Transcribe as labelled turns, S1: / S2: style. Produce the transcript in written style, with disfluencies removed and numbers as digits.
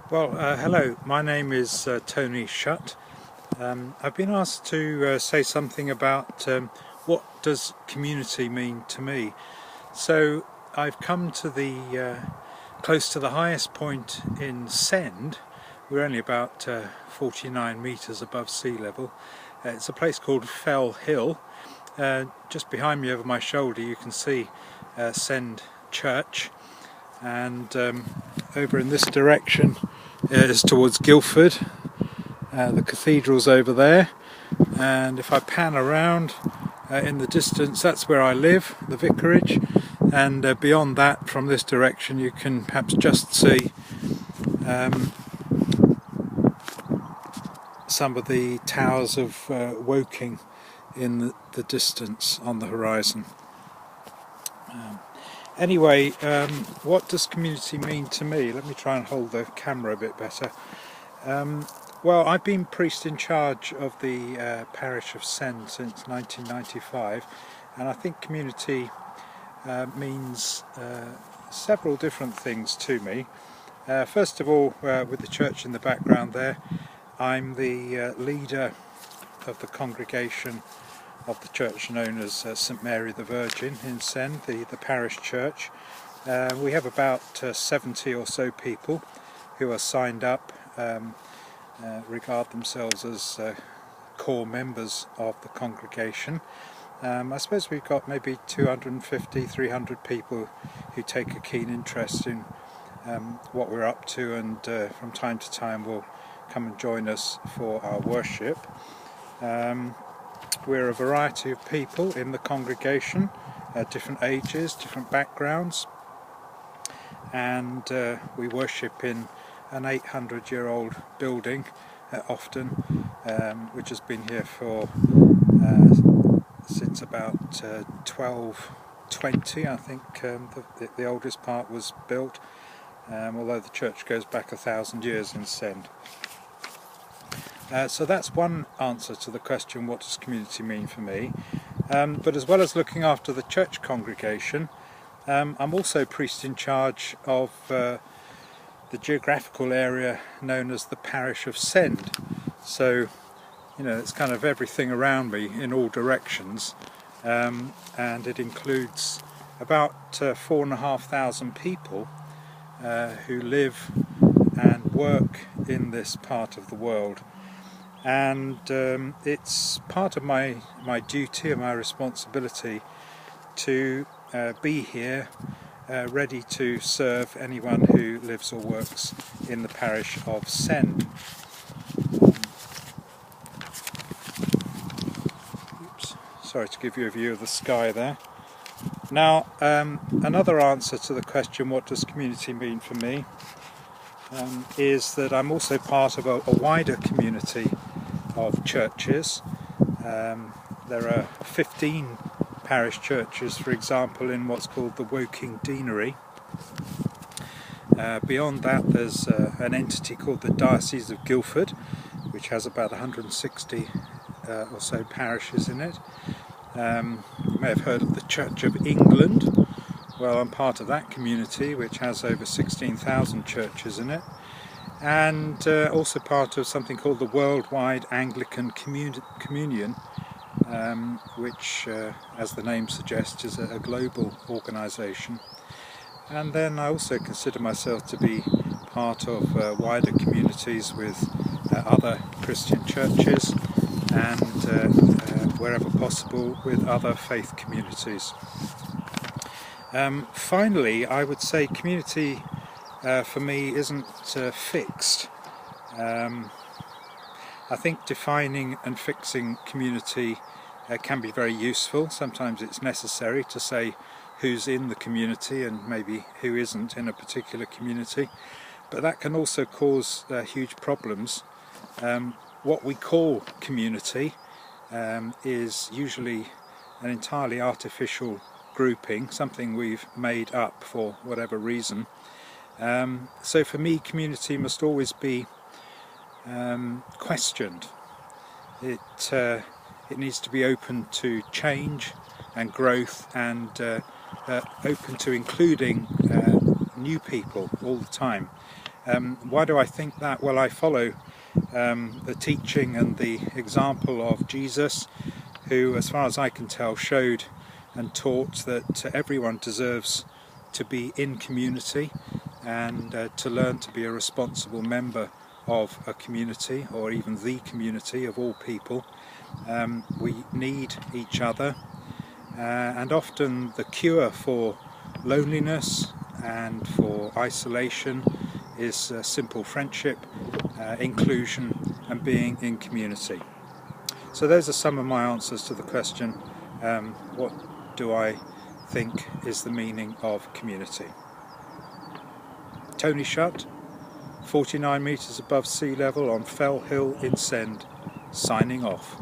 S1: Hello, my name is Tony Shutt. I've been asked to say something about what does community mean to me. So I've come to the close to the highest point in Send. We're only about 49 metres above sea level. It's a place called Fell Hill. Just behind me over my shoulder you can see Send Church, and over in this direction is towards Guildford. The cathedral's over there, and if I pan around in the distance, that's where I live, the vicarage, and beyond that from this direction you can perhaps just see some of the towers of Woking in the distance on the horizon. Anyway, what does community mean to me? Let me try and hold the camera a bit better. Well, I've been priest in charge of the parish of Send since 1995, and I think community means several different things to me. First of all, with the church in the background there, I'm the leader of the congregation of the church known as St Mary the Virgin in Send, the parish church. We have about 70 or so people who are signed up, regard themselves as core members of the congregation. I suppose we've got maybe 250, 300 people who take a keen interest in what we're up to, and from time to time will come and join us for our worship. We're a variety of people in the congregation, different ages, different backgrounds, and we worship in an 800-year-old building often, which has been here for since about 1220, I think the oldest part was built, although the church goes back 1,000 years in Send. So that's one answer to the question, what does community mean for me? But as well as looking after the church congregation, I'm also priest in charge of the geographical area known as the parish of Send. So, you know, it's kind of everything around me in all directions, and it includes about 4,500 people who live and work in this part of the world. And it's part of my duty and my responsibility to be here, ready to serve anyone who lives or works in the parish of Send. Sorry to give you a view of the sky there. Now, another answer to the question, what does community mean for me, is that I'm also part of a wider community of churches. There are 15 parish churches, for example, in what's called the Woking Deanery. Beyond that there's an entity called the Diocese of Guildford, which has about 160 or so parishes in it. You may have heard of the Church of England. Well, I'm part of that community, which has over 16,000 churches in it, and also part of something called the Worldwide Anglican Communion, which, as the name suggests, is a global organisation. And then I also consider myself to be part of wider communities with other Christian churches, and wherever possible with other faith communities. Finally, I would say community for me isn't fixed. I think defining and fixing community can be very useful. Sometimes it's necessary to say who's in the community and maybe who isn't in a particular community, but that can also cause huge problems. What we call community is usually an entirely artificial grouping, something we've made up for whatever reason. So for me, community must always be questioned. It needs to be open to change and growth, and open to including new people all the time. Why do I think that? Well, I follow the teaching and the example of Jesus, who, as far as I can tell, showed and taught that everyone deserves to be in community and to learn to be a responsible member of a community, or even the community of all people. We need each other, and often the cure for loneliness and for isolation is simple friendship, inclusion, and being in community. So those are some of my answers to the question, what do I think is the meaning of community? Tony Shutt, 49 metres above sea level on Fell Hill in Send, signing off.